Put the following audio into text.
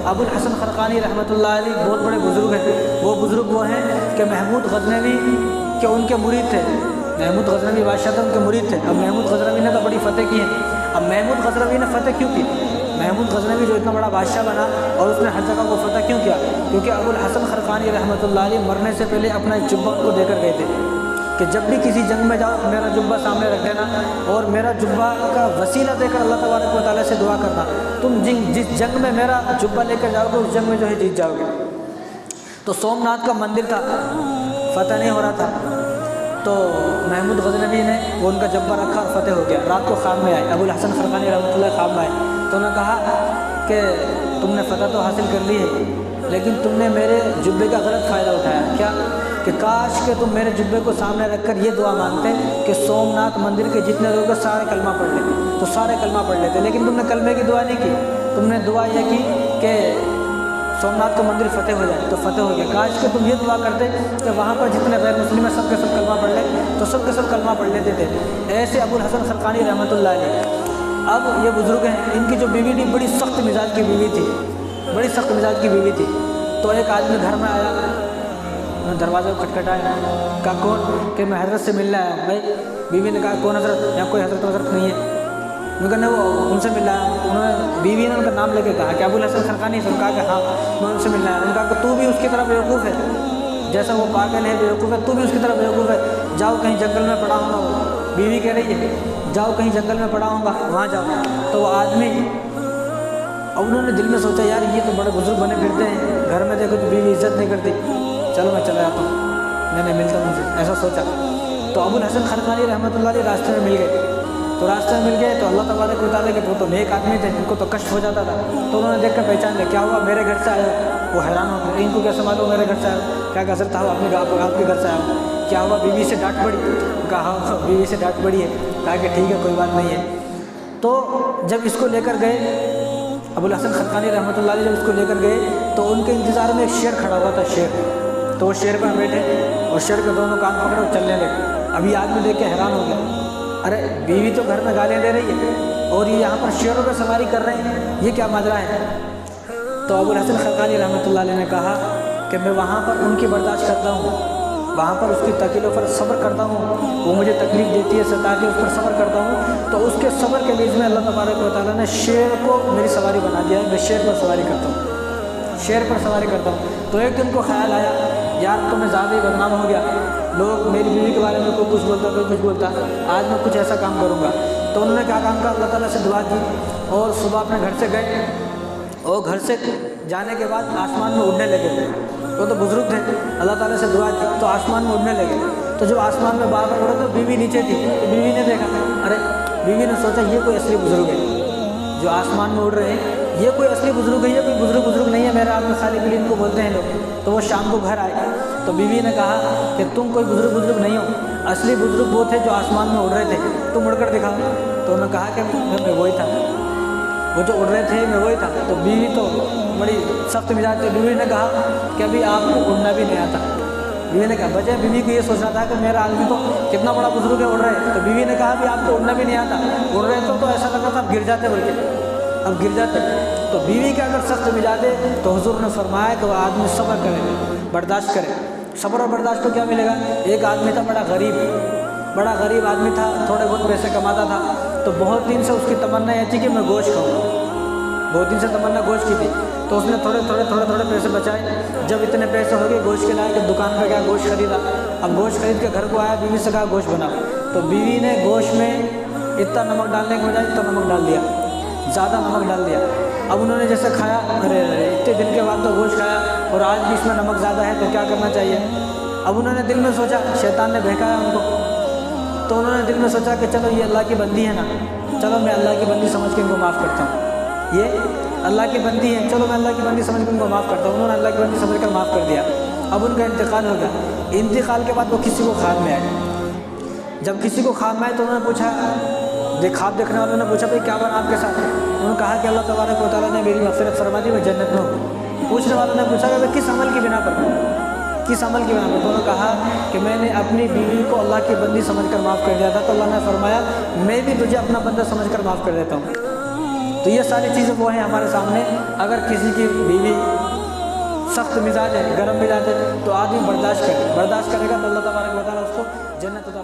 अबुल हसन खरकानी रहमतुल्लाह अलैह बहुत बड़े बुज़ुर्ग हैं। वो बुज़ुर्ग वो हैं कि महमूद गज़नवी के उनके मुरीद थे। महमूद गज़नवी बादशाह थे, उनके मुरीद थे। अब महमूद गज़नवी ने तो बड़ी फ़तेह की है। अब महमूद गज़नवी ने फ़तेह क्यों की? महमूद गज़नवी जो इतना बड़ा बादशाह बना और उसने हर जगह को फ़तेह क्यों किया? क्योंकि अबुल हसन खरकानी रहमतुल्लाह अलैह मरने से पहले अपना एक जुब्बा को देकर गए थे कि जब भी किसी जंग में जाओ मेरा जुब्बा सामने रख देना और मेरा जुब्बा का वसीला देकर अल्लाह तबारक व तआला से दुआ करना। तुम जिस जंग में मेरा जुब्बा लेकर जाओगे उस जंग में जो है जीत जाओगे। तो सोमनाथ का मंदिर था, फ़तेह नहीं हो रहा था, तो महमूद गज़नवी ने वो उनका जुब्बा रखा और फ़तेह हो गया। रात को ख्वाब में आए अबुल हसन खरकानी रहमतुल्लाह ख्वाब में आए तो उन्होंने कहा कि तुमने फ़तेह तो हासिल कर ली है लेकिन तुमने मेरे जुब्बे का गलत फ़ायदा उठाया। क्या? कि काश के तुम मेरे जुब्बे को सामने रखकर ये दुआ मांगते कि सोमनाथ मंदिर के जितने लोग हैं सारे कलमा पढ़ लेते, तो सारे कलमा पढ़ लेते। लेकिन तुमने कलमे की दुआ नहीं की, तुमने दुआ यह की कि सोमनाथ का मंदिर फ़तेह हो जाए, तो फ़तेह हो गया। काश के तुम ये दुआ करते कि वहाँ पर जितने गैर मुस्लिम हैं सब के सब कलमा पढ़ ले, तो सब के सब कलमा पढ़ लेते थे। ऐसे अबुल हसन खरकानी रहमतुल्लाह अलैह। अब ये बुज़ुर्ग हैं, इनकी जो बीवी थी बड़ी सख्त मिजाज की बीवी थी, बड़ी सख्त मिजाज की बीवी थी। तो एक आदमी घर में आया, दरवाज़ा को खटखटाया, कहा कौन? कि मैं हज़रत से मिलने आया भाई। बीवी ने कहा कौन हज़रत? या कोई हज़रत नहीं है। उनका नहीं, वो उनसे मिलना है। उन्होंने बीवी ने उनका नाम लेके कहा कि अबुल हसन खरकानी से। उनका कि हाँ मैं उनसे मिलना है। उनका कि तू भी उसकी तरह बेवकूफ़ है, जैसा वो पागल है बेवकूफ़ है, तू भी उसकी तरह बेवकूफ़ है। जाओ कहीं जंगल में पड़ा होगा। वो बीवी कह रही है जाओ कहीं जंगल में पड़ा होगा, वहाँ जाओ। तो वो आदमी, अब उन्होंने दिल में सोचा यार ये तो बड़े बुजुर्ग बने फिरते हैं, घर में देखो तो बीवी इज्जत नहीं करती, चलो मैं चला जाता हूँ, मैंने मिलता हूँ उनसे, ऐसा सोचा। तो अबुल हसन खरकानी रहमतुल्लाह अलैह रास्ते में मिल गए। तो रास्ते में मिल गए तो अल्लाह तबारक व तआला के वो तो नेक आदमी थे, इनको तो कष्ट हो जाता था। तो उन्होंने देख कर पहचान लिया, क्या हुआ मेरे घर से आए हो? वो हैरान हो गए, इनको कैसे मालूम मेरे घर से आए हो? क्या कसर था आपके घर से आया हो? क्या हुआ बीवी से डांट पड़ी? कहा हाँ बीवी से डांट पड़ी है। कहा कि ठीक है कोई बात नहीं है। तो जब इसको लेकर गए अबुल हसन खरकानी रहमतुल्लाह अलैह, जब इसको लेकर गए तो उनके इंतज़ार में एक शेर खड़ा हुआ था, शेर। तो वो शेर पर बैठे और शेर के दोनों कान पकड़े और चलने लगे। अभी आदमी देख के हैरान हो गया, अरे बीवी तो घर में गालियाँ दे रही है और ये यहाँ पर शेरों पर सवारी कर रहे हैं, ये क्या माजरा है? तो अबुल हसन खरकानी रहमतुल्लाह अलैह ने कहा कि मैं वहाँ पर उनकी बर्दाश्त करता हूँ, वहाँ पर उसकी तकलीफ़ पर सब्र करता हूँ, वो मुझे तकलीफ़ देती है सताती है, उस पर सब्र करता हूँ। तो उसके सब्र के बीच में अल्लाह तबारक व तआला ने शेर को मेरी सवारी बना दिया है, मैं शेर पर सवारी करता हूँ, शेर पर सवारी करता हूँ। तो एक दिन को ख्याल आया यार तो मैं ज़्यादा ही बदनाम हो गया, लोग मेरी बीवी के बारे में कोई कुछ बोलता कोई कुछ बोलता, आज मैं कुछ ऐसा काम करूँगा। तो उन्होंने क्या काम करा, अल्लाह ताला से दुआ की और सुबह अपने घर से गए और घर से जाने के बाद आसमान में उड़ने लगे। वो तो बुजुर्ग थे, अल्लाह ताला से दुआ की तो आसमान में उड़ने लगे। तो जब आसमान में बार बार उड़े तो बीवी नीचे थी, तो बीवी ने देखा, अरे बीवी ने सोचा ये कोई असली बुजुर्ग है जो आसमान में उड़ रहे हैं, ये कोई असली बुजुर्ग है, ये कोई बुजुर्ग नहीं है, मेरे आदमी खाली पीली इनको बोलते हैं लोग। तो वो शाम को घर आए तो बीवी ने कहा कि तुम कोई बुजुर्ग नहीं हो, असली बुजुर्ग वो थे जो आसमान में उड़ रहे थे, तुम उड़कर दिखाओ। तो उन्होंने कहा कि मैं वही था, वो जो उड़ रहे थे मैं वही था। तो बीवी तो बड़ी सख्त मिजाज थी, बीवी ने कहा कि अभी आपको उड़ना भी नहीं आता। बीवी ने कहा बजाय बीवी को ये सोचना था कि मेरा आदमी तो कितना बड़ा बुजुर्ग है उड़ रहे हैं, तो बीवी ने कहा भी आपको उड़ना भी नहीं आता, उड़ रहे तो ऐसा लगा था गिर जाते, बल्कि अब गिर जाते। तो बीवी के अगर सख्त मिजाज है तो हुजूर ने फरमाया कि वह आदमी सब्र करे, बर्दाश्त करे। सब्र और बर्दाश्त को क्या मिलेगा? एक आदमी था बड़ा गरीब आदमी था, थोड़े बहुत पैसे कमाता था, तो बहुत दिन से उसकी तमन्ना ये थी कि मैं गोश्त खाऊँ, बहुत दिन से तमन्ना गोश्त की थी। तो उसने थोड़े पैसे बचाए, जब इतने पैसे हो गए गोश्त के लाए कि दुकान पर गया गोश्त खरीदा। अब गोश्त खरीद के घर को आया, बीवी से कहा गोश्त बनाओ। तो बीवी ने गोश्त में इतना नमक डालने के बजाय इतना नमक डाल दिया, ज़्यादा नमक डाल दिया। अब उन्होंने जैसे खाया, अरे इतने दिन के बाद तो गोश्त खाया और आज भी इसमें नमक ज़्यादा है, तो क्या करना चाहिए? अब उन्होंने दिल में सोचा, शैतान ने बहकाया उनको, तो उन्होंने दिल में सोचा कि चलो ये अल्लाह की बंदी है ना, चलो मैं अल्लाह की बंदी समझ के इनको माफ़ करता हूँ, ये अल्लाह की बंदी है, चलो मैं अल्लाह की बंदी समझ कर उनको माफ़ करता हूँ। उन्होंने अल्लाह की बंदी समझ कर माफ़ कर दिया। अब उनका इंतकाल हो गया। इंतकाल के बाद वो किसी को ख्वाब में आए, जब किसी को ख्वाब में आए तो उन्होंने पूछा, ख्वाब देखने वालों ने पूछा भाई क्या बना आपके साथ? उन्होंने कहा कि अल्लाह तबारक व तआला ने मेरी मग़फ़िरत फरमा दी, मैं जन्नत में हूँ। पूछने वालों ने पूछा कि किस अमल की बिना पर? तो उन्होंने कहा कि मैंने अपनी बीवी को अल्लाह की बंदी समझकर माफ़ कर दिया था, तो अल्लाह ने फरमाया मैं भी तुझे अपना बंदा समझकर माफ़ कर देता हूँ। तो ये सारी चीज़ें वो हैं हमारे सामने। अगर किसी की बीवी सख्त मिजाज है, गर्म मिजाज है, तो आदमी बर्दाश्त करेगा तो अल्लाह तबारक व तआला उसको जन्नत अता